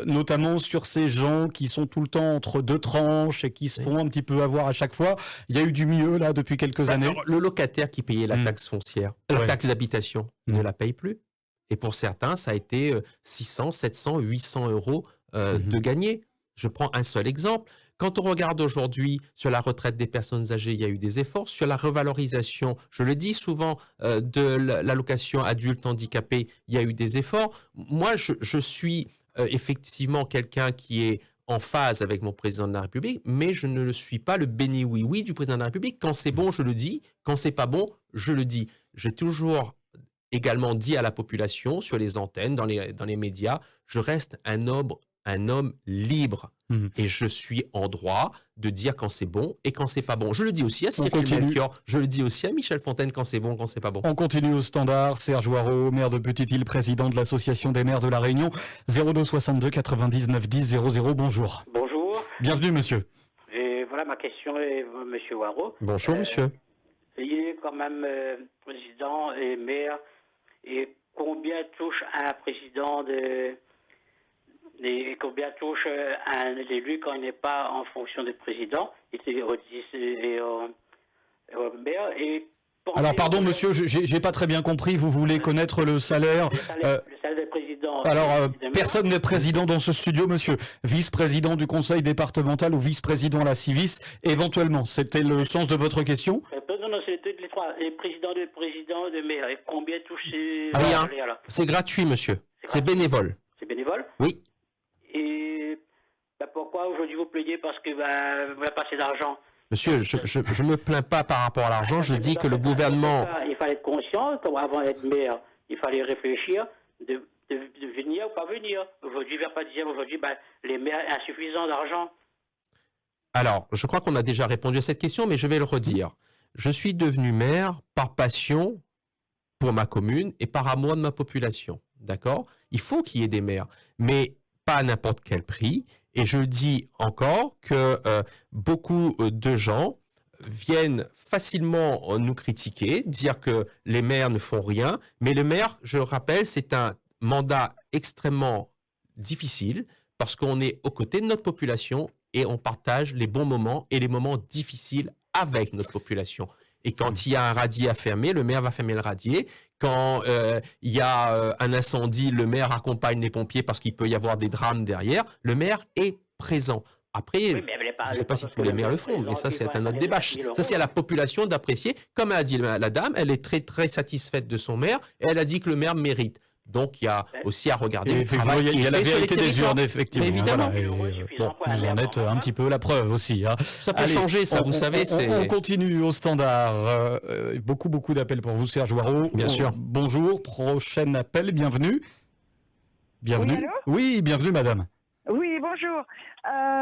[SPEAKER 1] notamment sur ces gens qui sont tout le temps entre deux tranches et qui se font un petit peu avoir à chaque fois. Il y a eu du mieux là depuis quelques années.
[SPEAKER 2] Alors, le locataire qui payait la taxe foncière, la taxe d'habitation, il ne la paye plus. Et pour certains, ça a été 600, 700, 800 € de gagner. Je prends un seul exemple. Quand on regarde aujourd'hui sur la retraite des personnes âgées, il y a eu des efforts. Sur la revalorisation, je le dis souvent, de l'allocation adulte handicapé, il y a eu des efforts. Moi, je suis effectivement quelqu'un qui est en phase avec mon président de la République, mais je ne suis pas le béni oui-oui du président de la République. Quand c'est bon, je le dis. Quand c'est pas bon, je le dis. J'ai toujours également dit à la population, sur les antennes, dans les médias, je reste un homme libre. Et je suis en droit de dire quand c'est bon et quand c'est pas bon. Je le dis aussi à Cyril Melchior, je le dis aussi à Michel Fontaine quand c'est bon, quand c'est pas bon.
[SPEAKER 1] On continue au standard. Serge Waro, maire de Petite-Île, président de l'association des maires de La Réunion. 02 62 99 10 00. Bonjour.
[SPEAKER 4] Bonjour.
[SPEAKER 1] Bienvenue, monsieur.
[SPEAKER 4] Et voilà, ma question est Monsieur Waro.
[SPEAKER 2] Bonjour, monsieur.
[SPEAKER 4] Il est quand même président et maire. Et combien touche un président et combien touche un élu quand il n'est pas en fonction de président et maire et
[SPEAKER 1] alors, pardon, monsieur, j'ai pas très bien compris. Vous voulez connaître le salaire
[SPEAKER 4] le salaire des présidents.
[SPEAKER 1] Alors, personne n'est président dans ce studio, monsieur. Vice-président du conseil départemental ou vice-président à la Civis, éventuellement. C'était le sens de votre question?
[SPEAKER 4] Non, c'était les trois. Les présidents de maire. Et combien touche ces
[SPEAKER 2] Rien.
[SPEAKER 4] salaires-là?
[SPEAKER 2] C'est gratuit, monsieur. C'est bénévole.
[SPEAKER 4] C'est bénévole?
[SPEAKER 2] Oui.
[SPEAKER 4] Et pourquoi aujourd'hui vous plaignez parce que vous n'avez pas assez d'argent?
[SPEAKER 2] Monsieur, je ne me plains pas par rapport à l'argent. Je dis que le gouvernement...
[SPEAKER 4] Il fallait être conscient qu'avant d'être maire, il fallait réfléchir de venir ou pas venir. Aujourd'hui, il ne va pas dire aujourd'hui, les maires insuffisants d'argent.
[SPEAKER 2] Alors, je crois qu'on a déjà répondu à cette question, mais je vais le redire. Je suis devenu maire par passion pour ma commune et par amour de ma population. D'accord ? Il faut qu'il y ait des maires, mais pas à n'importe quel prix. Et je dis encore que beaucoup de gens viennent facilement nous critiquer, dire que les maires ne font rien. Mais le maire, je le rappelle, c'est un mandat extrêmement difficile parce qu'on est aux côtés de notre population et on partage les bons moments et les moments difficiles avec notre population. Et quand il y a un radier à fermer, le maire va fermer le radier. Quand il y a un incendie, le maire accompagne les pompiers parce qu'il peut y avoir des drames derrière. Le maire est présent. Après, je ne sais pas si tous les maires le font, mais ça, c'est un autre débat. Ça, c'est à la population d'apprécier. Comme a dit la dame, elle est très, très satisfaite de son maire et elle a dit que le maire mérite. Donc, il y a aussi à regarder le travail qui est fait sur les territoires.
[SPEAKER 1] Il y a la vérité des urnes, effectivement.
[SPEAKER 2] Évidemment.
[SPEAKER 1] Bon, vous en êtes un petit peu la preuve aussi. Hein.
[SPEAKER 2] Ça peut changer, ça, vous savez.
[SPEAKER 1] On continue au standard. Beaucoup d'appels pour vous, Serge Hoareau.
[SPEAKER 2] Bien sûr.
[SPEAKER 1] Bonjour, prochain appel, bienvenue. Bienvenue.
[SPEAKER 3] Oui, allô ?
[SPEAKER 1] Oui, bienvenue, madame.
[SPEAKER 3] Oui, bonjour.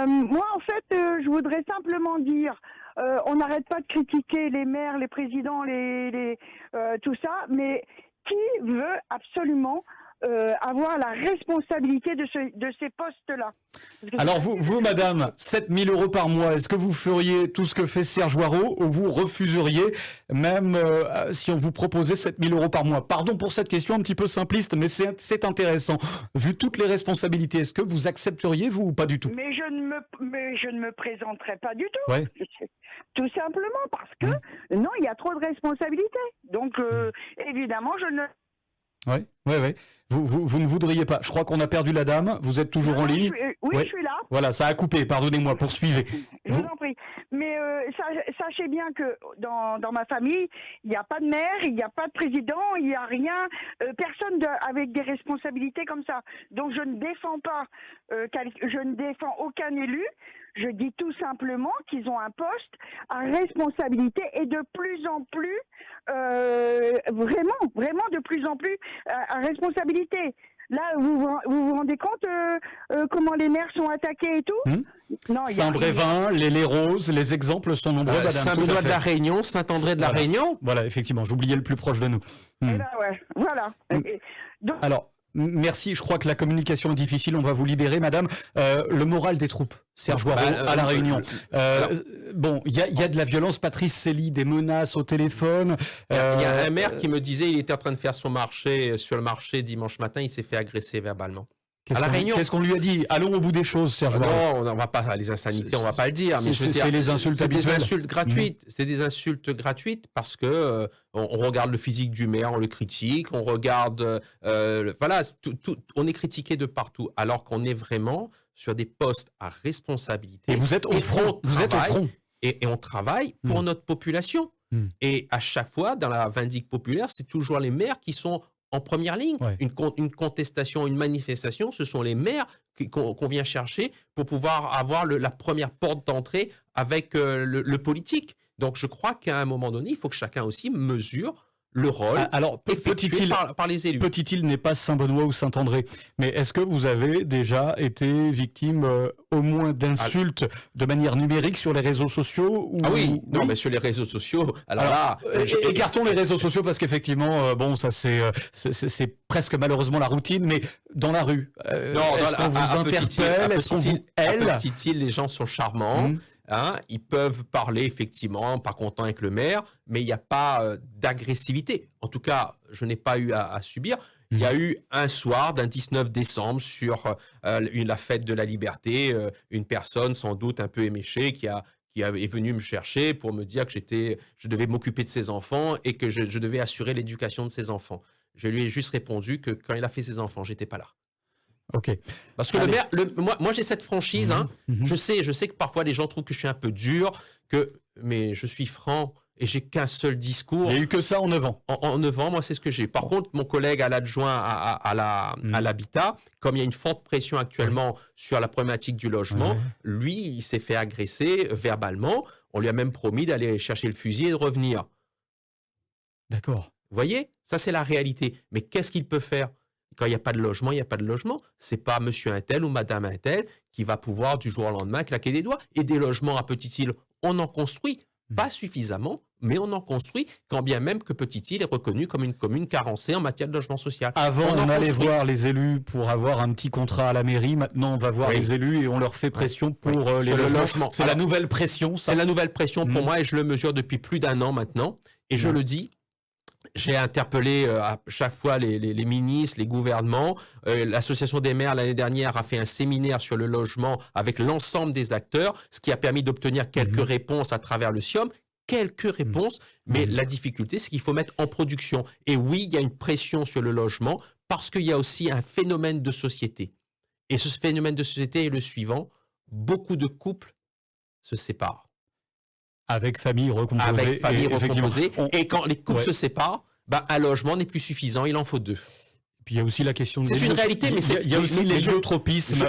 [SPEAKER 3] Moi, en fait, je voudrais simplement dire, on n'arrête pas de critiquer les maires, les présidents, tout ça, mais qui veut absolument avoir la responsabilité de ces postes-là?
[SPEAKER 1] Alors vous, madame, 7 000 € par mois, est-ce que vous feriez tout ce que fait Serge Hoareau ou vous refuseriez même si on vous proposait 7 000 € par mois? Pardon pour cette question un petit peu simpliste, mais c'est intéressant. Vu toutes les responsabilités, est-ce que vous accepteriez, vous, ou pas du tout?
[SPEAKER 3] Mais je ne me présenterai pas du tout.
[SPEAKER 1] Ouais.
[SPEAKER 3] Tout simplement parce que, non, il y a trop de responsabilités. Donc, évidemment, je ne...
[SPEAKER 1] Oui. Vous ne voudriez pas. Je crois qu'on a perdu la dame. Vous êtes toujours en ligne?
[SPEAKER 3] Oui,
[SPEAKER 1] ouais.
[SPEAKER 3] Je suis là.
[SPEAKER 1] Voilà, ça a coupé. Pardonnez-moi. Poursuivez.
[SPEAKER 3] Je vous en prie. Mais sachez bien que dans ma famille, il n'y a pas de maire, il n'y a pas de président, il n'y a rien, personne avec des responsabilités comme ça. Donc je ne défends pas, je ne défends aucun élu. Je dis tout simplement qu'ils ont un poste à responsabilité et de plus en plus, vraiment de plus en plus à responsabilité. Là, vous vous rendez compte comment les maires sont attaqués et tout? Non,
[SPEAKER 1] Saint-Brévin, les Roses, les exemples sont nombreux, madame.
[SPEAKER 2] Saint-Benoît de la Réunion, Saint-André de la Réunion.
[SPEAKER 1] Voilà, effectivement, j'oubliais le plus proche de nous.
[SPEAKER 3] Eh ben ouais, voilà. Donc...
[SPEAKER 1] Alors, merci, je crois que la communication est difficile, on va vous libérer, madame. Le moral des troupes, Serge Hoareau, à La Réunion. Bon, il y a de la violence, Patrice Célie, des menaces au téléphone.
[SPEAKER 2] Il y a un maire qui me disait il était en train de faire son marché sur le marché dimanche matin, il s'est fait agresser verbalement.
[SPEAKER 1] Qu'est-ce qu'on lui a dit? Allons au bout des choses, Serge Hoareau.
[SPEAKER 2] Non, on va pas, les insanités, on va pas le dire. Mais
[SPEAKER 1] c'est les insultes habituelles.
[SPEAKER 2] C'est des insultes gratuites. C'est des insultes gratuites parce que on regarde le physique du maire, on le critique, on regarde, voilà, on est critiqué de partout, alors qu'on est vraiment sur des postes à responsabilité.
[SPEAKER 1] Et vous êtes au front. Vous êtes au front.
[SPEAKER 2] Et on travaille pour notre population. Et à chaque fois, dans la vindicte populaire, c'est toujours les maires qui sont en première ligne. Ouais. Une contestation, une manifestation, ce sont les maires qu'on vient chercher pour pouvoir avoir la première porte d'entrée avec le politique. Donc, je crois qu'à un moment donné, il faut que chacun aussi mesure le rôle effectué par les élus.
[SPEAKER 1] Petit-Île n'est pas Saint-Benoît ou Saint-André, mais est-ce que vous avez déjà été victime au moins d'insultes de manière numérique sur les réseaux sociaux
[SPEAKER 2] oui, non, mais sur les réseaux sociaux, alors
[SPEAKER 1] écartons les réseaux sociaux parce qu'effectivement, bon, ça c'est presque malheureusement la routine, mais dans la rue, est-ce qu'on vous interpelle, est-ce qu'on vous aile?
[SPEAKER 2] À Petit-Île, les gens sont charmants. Ils peuvent parler effectivement, pas contents avec le maire, mais il n'y a pas d'agressivité. En tout cas, je n'ai pas eu à subir. Il y a eu un soir d'un 19 décembre sur la fête de la liberté, une personne sans doute un peu éméchée qui est venue me chercher pour me dire que je devais m'occuper de ses enfants et que je devais assurer l'éducation de ses enfants. Je lui ai juste répondu que quand il a fait ses enfants, j'étais pas là.
[SPEAKER 1] Ok.
[SPEAKER 2] Parce que le maire, moi j'ai cette franchise. Je sais que parfois les gens trouvent que je suis un peu dur, mais je suis franc et j'ai qu'un seul discours.
[SPEAKER 1] Il n'y a eu que ça en 9 ans.
[SPEAKER 2] En 9 ans, moi, c'est ce que j'ai eu. Par contre, mon collègue à l'adjoint à l'habitat, comme il y a une forte pression actuellement sur la problématique du logement, lui, il s'est fait agresser verbalement. On lui a même promis d'aller chercher le fusil et de revenir.
[SPEAKER 1] D'accord.
[SPEAKER 2] Vous voyez, ça c'est la réalité. Mais qu'est-ce qu'il peut faire? Quand il n'y a pas de logement, il n'y a pas de logement. C'est pas monsieur un tel ou madame un tel qui va pouvoir du jour au lendemain claquer des doigts. Et des logements à Petite-Île, on en construit. Pas suffisamment, mais on en construit, quand bien même que Petite-Île est reconnue comme une commune carencée en matière de logement social.
[SPEAKER 1] Avant, on allait voir les élus pour avoir un petit contrat à la mairie. Maintenant, on va voir les élus et on leur fait pression pour les logements. C'est la nouvelle pression.
[SPEAKER 2] C'est la nouvelle pression pour moi et je le mesure depuis plus d'1 an maintenant. Et je le dis, j'ai interpellé à chaque fois les ministres, les gouvernements. L'Association des maires, l'année dernière, a fait un séminaire sur le logement avec l'ensemble des acteurs, ce qui a permis d'obtenir quelques réponses à travers le SIOM. Quelques réponses, mais la difficulté, c'est qu'il faut mettre en production. Et oui, il y a une pression sur le logement parce qu'il y a aussi un phénomène de société. Et ce phénomène de société est le suivant. Beaucoup de couples se séparent.
[SPEAKER 1] Avec famille recomposée.
[SPEAKER 2] Avec famille recomposée. Et quand les couples se séparent, un logement n'est plus suffisant, il en faut 2.
[SPEAKER 1] Puis il y a aussi la question de
[SPEAKER 2] c'est une réalité, mais
[SPEAKER 1] il y a aussi les géotropismes.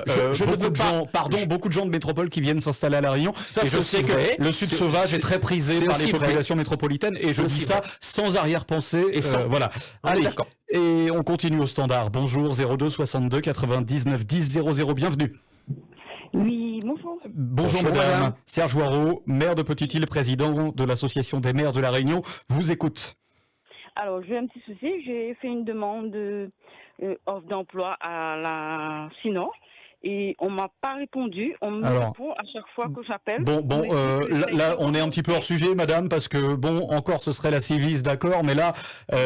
[SPEAKER 1] Beaucoup de gens de métropole qui viennent s'installer à La Réunion.
[SPEAKER 2] Ça,
[SPEAKER 1] et je sais que le Sud sauvage est très prisé par les populations métropolitaines. Et je dis ça sans arrière-pensée. Et voilà. Allez, et on continue au standard. Bonjour, 02 62 99 10 00. Bienvenue.
[SPEAKER 5] Oui, bonjour.
[SPEAKER 1] Bonjour madame. Serge Hoireau, maire de Petite-Île, président de l'Association des maires de La Réunion, vous écoute.
[SPEAKER 5] Alors, j'ai un petit souci. J'ai fait une demande offre d'emploi à la SINOR et on m'a pas répondu. On me répond à chaque fois que j'appelle.
[SPEAKER 1] Là, on est un petit peu hors sujet, madame, parce que encore ce serait la Civis, d'accord, mais là,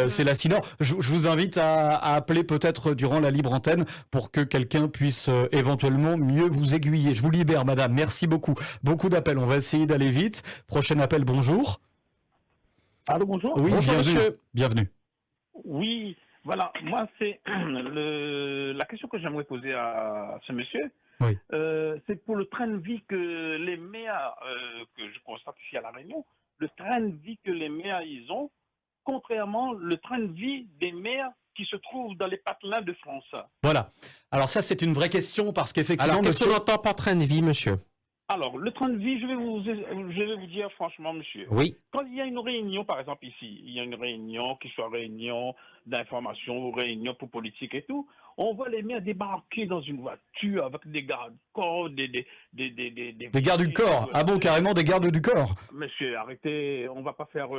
[SPEAKER 1] c'est la SINOR. Je vous invite à appeler peut-être durant la libre antenne pour que quelqu'un puisse éventuellement mieux vous aiguiller. Je vous libère, madame. Merci beaucoup. Beaucoup d'appels. On va essayer d'aller vite. Prochain appel. Bonjour.
[SPEAKER 6] Allô, bonjour.
[SPEAKER 1] Oui,
[SPEAKER 2] bonjour, monsieur.
[SPEAKER 1] Bienvenue.
[SPEAKER 6] Oui, voilà. Moi, c'est la question que j'aimerais poser à ce monsieur.
[SPEAKER 1] Oui.
[SPEAKER 6] C'est pour le train de vie que les maires, que je constate ici à La Réunion, le train de vie que les maires ils ont, contrairement le train de vie des maires qui se trouvent dans les patelins de France.
[SPEAKER 1] Voilà. Alors ça, c'est une vraie question parce qu'effectivement...
[SPEAKER 2] Alors, qu'est-ce qu'on entend par train de vie, monsieur ?
[SPEAKER 6] Alors, le train de vie, je vais vous dire franchement, monsieur.
[SPEAKER 2] Oui.
[SPEAKER 6] Quand il y a une réunion, par exemple ici, il y a une réunion, qui soit réunion d'information ou réunion pour politique et tout, on voit les maires débarquer dans une voiture avec des gardes du corps, des
[SPEAKER 1] gardes du corps. Ah bon, carrément des gardes du corps.
[SPEAKER 6] Monsieur, arrêtez, on va pas faire...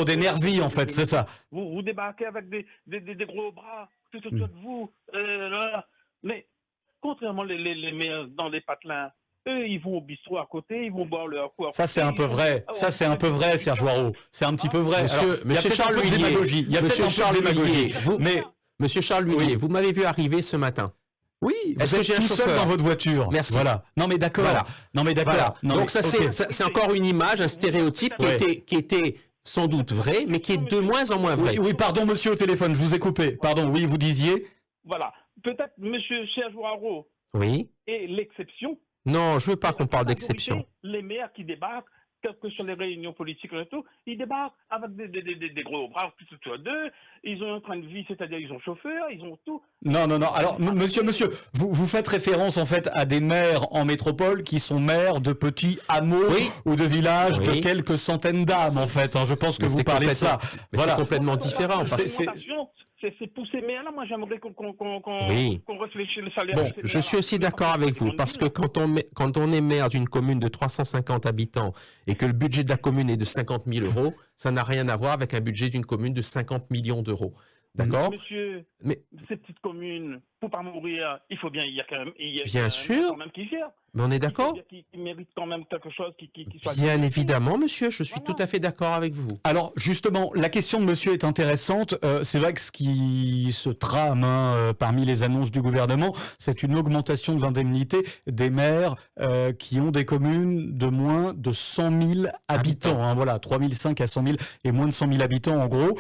[SPEAKER 1] des nervis, en fait, c'est ça.
[SPEAKER 6] Vous débarquez avec des gros bras tout autour de vous. Mais, contrairement les maires dans les patelins, eux, ils vont au bistrot à côté, ils vont boire leur coup.
[SPEAKER 1] Ça, c'est un peu vrai. Ça, c'est un peu vrai, Serge Hoireau. C'est un petit peu vrai.
[SPEAKER 2] Monsieur Charles Huillier.
[SPEAKER 1] Il y a peut-être un peu de démagogie.
[SPEAKER 2] Monsieur Charles Huillier, vous m'avez vu arriver ce matin.
[SPEAKER 1] Oui, est-ce que j'ai un chauffeur seul dans votre voiture?
[SPEAKER 2] Merci.
[SPEAKER 1] Voilà. Non, mais d'accord.
[SPEAKER 2] Voilà.
[SPEAKER 1] Non, mais d'accord.
[SPEAKER 2] Voilà. Donc, ça, c'est encore une image, un stéréotype qui était sans doute vrai, mais qui est de moins en moins vrai.
[SPEAKER 1] Oui, pardon, monsieur au téléphone, je vous ai coupé. Pardon, oui, vous disiez.
[SPEAKER 6] Voilà. Peut-être monsieur Serge Hoireau est l'exception.
[SPEAKER 2] Non, je veux pas qu'on parle d'exception.
[SPEAKER 6] Les maires qui débarquent, quelles que soient les réunions politiques et tout, ils débarquent avec des gros bras tout autour d'eux. Ils ont un train de vie, c'est-à-dire ils ont chauffeur, ils ont tout.
[SPEAKER 1] Non. Alors, monsieur, vous faites référence en fait à des maires en métropole qui sont maires de petits hameaux ou de villages de quelques centaines d'âmes en fait. Je pense que vous parlez de ça.
[SPEAKER 2] Mais c'est complètement différent.
[SPEAKER 6] C'est pour ces maires-là, moi j'aimerais qu'on réfléchisse le salaire.
[SPEAKER 2] Bon, je suis aussi d'accord avec vous, parce que quand on est maire d'une commune de 350 habitants et que le budget de la commune est de 50 000 €, ça n'a rien à voir avec un budget d'une commune de 50 millions d'euros. D'accord ?
[SPEAKER 6] Monsieur, ces petites communes, pour pas mourir, il faut bien, il y a quand même,
[SPEAKER 2] bien sûr,
[SPEAKER 6] quand même qui gère.
[SPEAKER 2] Mais on est d'accord.
[SPEAKER 6] Qui mérite quand même quelque chose qui soit...
[SPEAKER 2] Bien évidemment, monsieur, je suis tout à fait d'accord avec vous.
[SPEAKER 1] Alors, justement, la question de monsieur est intéressante. C'est vrai que ce qui se trame parmi les annonces du gouvernement, c'est une augmentation de l'indemnité des maires qui ont des communes de moins de 100 000 habitants. Voilà, 3 500 à 100 000 et moins de 100 000 habitants en gros.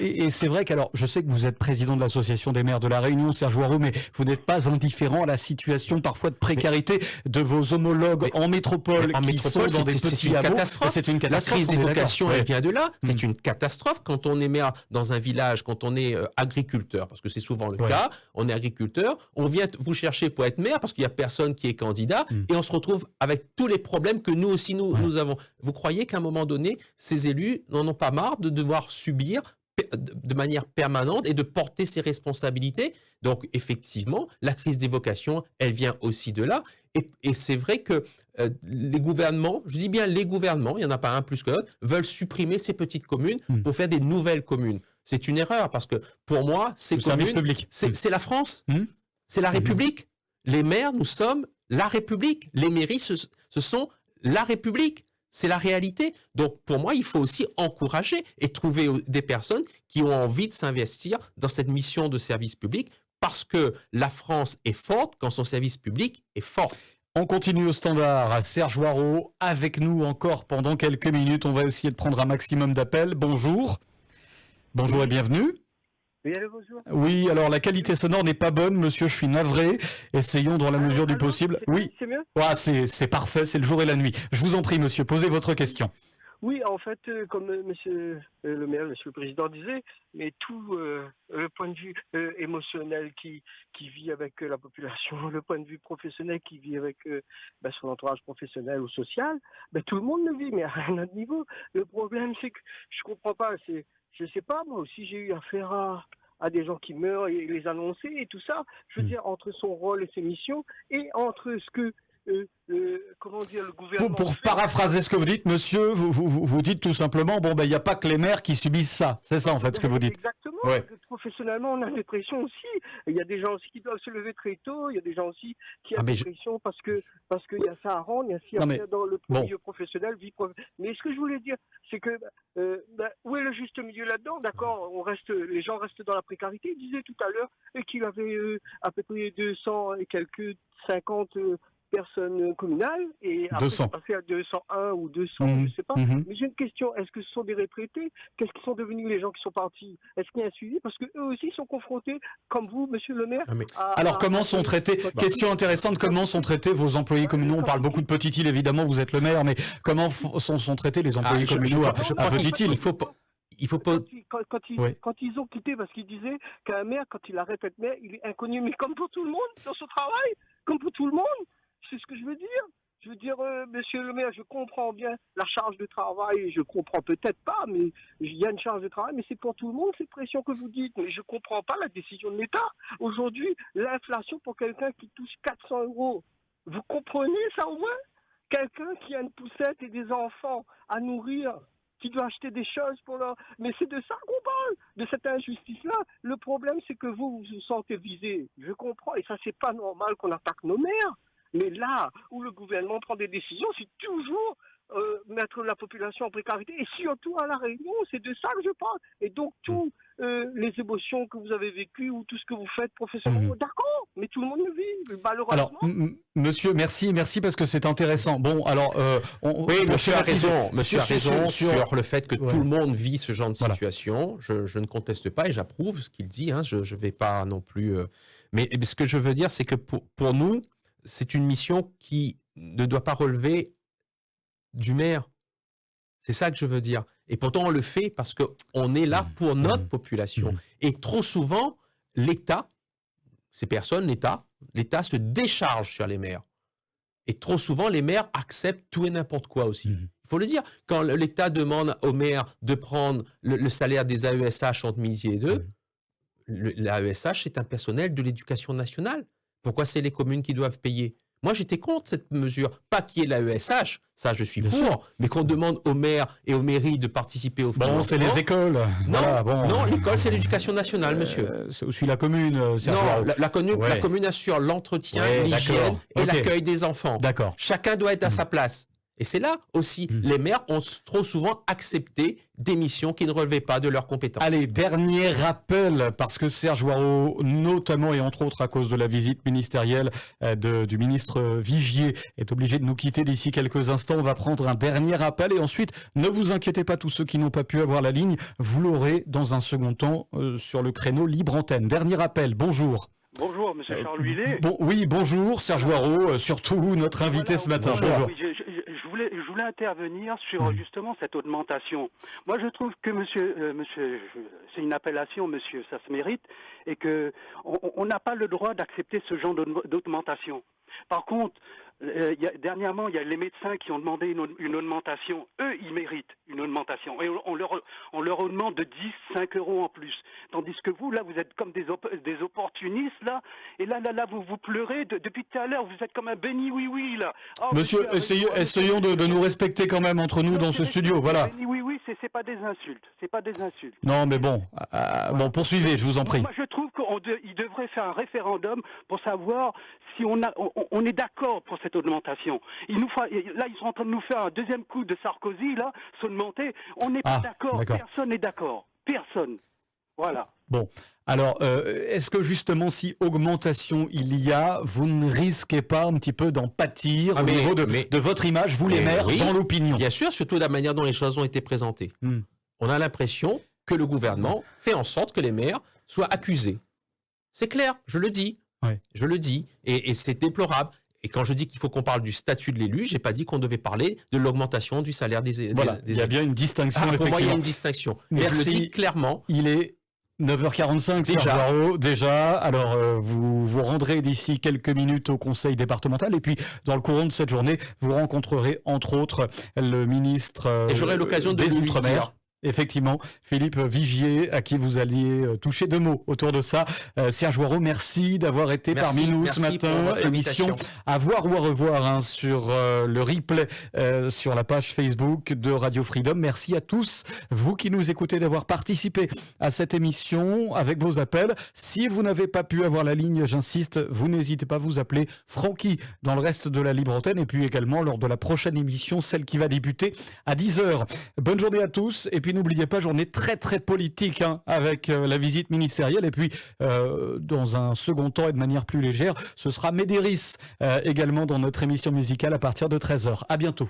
[SPEAKER 1] Et c'est vrai qu'alors, je sais que vous êtes président de l'Association des maires de La Réunion, Serge Hoireau, mais vous n'êtes pas indifférent à la situation parfois de précarité de vos homologues en métropole qui sont dans des petits hameaux. C'est une catastrophe.
[SPEAKER 2] La crise des vocations, elle vient de là. C'est une catastrophe quand on est maire dans un village, quand on est agriculteur, parce que c'est souvent le cas. On est agriculteur, on vient vous chercher pour être maire parce qu'il n'y a personne qui est candidat et on se retrouve avec tous les problèmes que nous aussi nous avons. Vous croyez qu'à un moment donné, ces élus n'en ont pas marre de devoir subir de manière permanente et de porter ses responsabilités? Donc effectivement, la crise des vocations, elle vient aussi de là. Et c'est vrai que les gouvernements, je dis bien les gouvernements, il n'y en a pas un plus que l'autre, veulent supprimer ces petites communes pour faire des nouvelles communes. C'est une erreur parce que pour moi, ces communes, c'est la France, c'est la République. Les maires, nous sommes la République. Les mairies, ce sont la République. C'est la réalité. Donc, pour moi, il faut aussi encourager et trouver des personnes qui ont envie de s'investir dans cette mission de service public parce que la France est forte quand son service public est fort.
[SPEAKER 1] On continue au standard. Serge Hoareau avec nous encore pendant quelques minutes. On va essayer de prendre un maximum d'appels. Bonjour. Bonjour et bienvenue.
[SPEAKER 7] Oui, allô, bonjour.
[SPEAKER 1] Oui, alors la qualité sonore n'est pas bonne, monsieur, je suis navré. Essayons dans la mesure du possible. Oui,
[SPEAKER 7] c'est mieux.
[SPEAKER 1] C'est parfait, c'est le jour et la nuit. Je vous en prie, monsieur, posez votre question.
[SPEAKER 7] Oui, en fait, comme monsieur le maire, monsieur le président disait, mais tout le point de vue émotionnel qui vit avec la population, le point de vue professionnel qui vit avec son entourage professionnel ou social, tout le monde le vit, mais à un autre niveau. Le problème, c'est que je comprends pas. Je sais pas, moi aussi, j'ai eu affaire à des gens qui meurent et les annoncer et tout ça. Je veux dire, entre son rôle et ses missions et entre ce que comment dire, le gouvernement...
[SPEAKER 1] Pour paraphraser ce que vous dites, monsieur, vous dites tout simplement, il n'y a pas que les maires qui subissent ça. C'est ça, en fait, ce que vous dites.
[SPEAKER 7] Exactement. Ouais. Professionnellement, on a des pressions aussi. Il y a des gens aussi qui doivent se lever très tôt. Il y a des gens aussi qui ont des pressions parce qu'il y a ça à rendre, il y a ça à faire dans le milieu professionnel, Mais ce que je voulais dire, c'est que où est le juste milieu là-dedans? D'accord, les gens restent dans la précarité. Il disait tout à l'heure qu'il avait à peu près 200 et quelques 50 personnes communales et après c'est passé à 201 ou 200, je sais pas. Mais j'ai une question, est-ce que ce sont des retraités? Qu'est-ce qu'ils sont devenus les gens qui sont partis? Est-ce qu'il y a un suivi? Parce qu'eux aussi sont confrontés, comme vous, monsieur le maire.
[SPEAKER 1] Alors comment sont traités, question intéressante, comment sont traités vos employés communaux? On parle beaucoup de Petite-Île, évidemment, vous êtes le maire, mais comment sont traités les employés communaux à Petite-Île?
[SPEAKER 7] Il faut pas... Quand ils ont quitté, parce qu'ils disaient qu'un maire, quand il arrête d'être maire, il est inconnu. Mais comme pour tout le monde, dans son travail, comme pour tout le monde, c'est ce que je veux dire. Je veux dire, monsieur le maire, je comprends bien la charge de travail, je comprends peut-être pas, mais il y a une charge de travail, mais c'est pour tout le monde cette pression que vous dites. Mais je comprends pas la décision de l'État. Aujourd'hui, l'inflation pour quelqu'un qui touche 400 €, vous comprenez ça au moins? Quelqu'un qui a une poussette et des enfants à nourrir, qui doit acheter des choses pour leur... Mais c'est de ça qu'on parle, de cette injustice-là. Le problème, c'est que vous vous sentez visé. Je comprends, et ça, c'est pas normal qu'on attaque nos maires. Mais là où le gouvernement prend des décisions, c'est toujours mettre la population en précarité. Et surtout à La Réunion, c'est de ça que je parle. Et donc, toutes les émotions que vous avez vécues ou tout ce que vous faites professionnellement, d'accord, mais tout le monde le vit, malheureusement.
[SPEAKER 1] Alors, monsieur, merci parce que c'est intéressant. Bon, alors...
[SPEAKER 2] oui, monsieur a raison sur le fait que tout le monde vit ce genre de situation. Je ne conteste pas et j'approuve ce qu'il dit. Je ne vais pas non plus... Mais ce que je veux dire, c'est que pour nous, c'est une mission qui ne doit pas relever du maire. C'est ça que je veux dire. Et pourtant, on le fait parce qu'on est là pour notre population. Et trop souvent, l'État, l'État se décharge sur les maires. Et trop souvent, les maires acceptent tout et n'importe quoi aussi. Il faut le dire. Quand l'État demande aux maires de prendre le salaire des AESH entre midi et 2, l'AESH, c'est un personnel de l'éducation nationale. Pourquoi c'est les communes qui doivent payer? Moi, j'étais contre cette mesure. Pas qu'il y ait l'AESH, ça je suis pour, mais qu'on demande aux maires et aux mairies de participer au financement.
[SPEAKER 1] Bon, c'est les écoles.
[SPEAKER 2] Non, l'école, c'est l'éducation nationale, monsieur.
[SPEAKER 1] C'est aussi la commune.
[SPEAKER 2] Non, la commune assure l'entretien, l'hygiène et l'accueil des enfants.
[SPEAKER 1] D'accord.
[SPEAKER 2] Chacun doit être à sa place. Et c'est là aussi, les maires ont trop souvent accepté des missions qui ne relevaient pas de leurs compétences.
[SPEAKER 1] Allez, dernier rappel, parce que Serge Hoareau, notamment et entre autres à cause de la visite ministérielle du ministre Vigier, est obligé de nous quitter d'ici quelques instants. On va prendre un dernier appel et ensuite, ne vous inquiétez pas, tous ceux qui n'ont pas pu avoir la ligne, vous l'aurez dans un second temps sur le créneau libre antenne. Dernier appel, bonjour.
[SPEAKER 8] Bonjour, monsieur Charles Huillet.
[SPEAKER 1] Oui, bonjour, Serge Hoareau, surtout notre invité ce matin. Bonjour.
[SPEAKER 8] Oui, je voulais intervenir sur justement cette augmentation. Moi, je trouve que monsieur, c'est une appellation, monsieur, ça se mérite, et que on n'a pas le droit d'accepter ce genre d'augmentation. Par contre, dernièrement, il y a les médecins qui ont demandé une augmentation. Eux, ils méritent une augmentation. Et on leur demande de 5 euros en plus. Tandis que vous, là, vous êtes comme des opportunistes, là. Et là, vous pleurez. Depuis tout à l'heure, vous êtes comme un béni oui-oui, là. Oh,
[SPEAKER 1] monsieur, essayons de nous respecter quand même entre nous dans ce studio, voilà.
[SPEAKER 8] Béni oui-oui, c'est pas des insultes. C'est pas des insultes.
[SPEAKER 1] Non, mais bon. Bon, poursuivez, je vous en prie.
[SPEAKER 8] Moi, je trouve qu'il devrait faire un référendum pour savoir si on est d'accord pour cette augmentation. Là, ils sont en train de nous faire un deuxième coup de Sarkozy, là, s'augmenter. On n'est pas d'accord. Personne n'est d'accord. Personne. Voilà.
[SPEAKER 1] Bon. Alors, est-ce que justement, si augmentation il y a, vous ne risquez pas un petit peu d'en pâtir au niveau de votre image, vous les maires, dans l'opinion?
[SPEAKER 2] Bien sûr, surtout de la manière dont les choses ont été présentées. On a l'impression que le gouvernement fait en sorte que les maires soient accusés. C'est clair, je le dis.
[SPEAKER 1] Ouais.
[SPEAKER 2] Je le dis. Et c'est déplorable. Et quand je dis qu'il faut qu'on parle du statut de l'élu, j'ai pas dit qu'on devait parler de l'augmentation du salaire des
[SPEAKER 1] il y a bien une distinction, effectivement.
[SPEAKER 2] Pour moi, il y a une distinction. Mais je le dis clairement.
[SPEAKER 1] Il est 9h45, Serge Hoareau, déjà. Alors, vous rendrez d'ici quelques minutes au conseil départemental. Et puis, dans le courant de cette journée, vous rencontrerez, entre autres, le ministre
[SPEAKER 2] et j'aurai l'occasion de
[SPEAKER 1] des
[SPEAKER 2] lui
[SPEAKER 1] Outre-mer.
[SPEAKER 2] dire.
[SPEAKER 1] Effectivement, Philippe Vigier, à qui vous alliez toucher 2 mots autour de ça. Serge Hoareau, merci d'avoir été parmi nous ce matin. Émission à voir ou à revoir sur le replay sur la page Facebook de Radio Freedom. Merci à tous, vous qui nous écoutez, d'avoir participé à cette émission avec vos appels. Si vous n'avez pas pu avoir la ligne, j'insiste, vous n'hésitez pas à vous appeler Francky dans le reste de la libre antenne et puis également lors de la prochaine émission, celle qui va débuter à 10h. Bonne journée à tous et puis n'oubliez pas, journée très très politique avec la visite ministérielle et puis dans un second temps et de manière plus légère, ce sera Médéris également dans notre émission musicale à partir de 13h. À bientôt.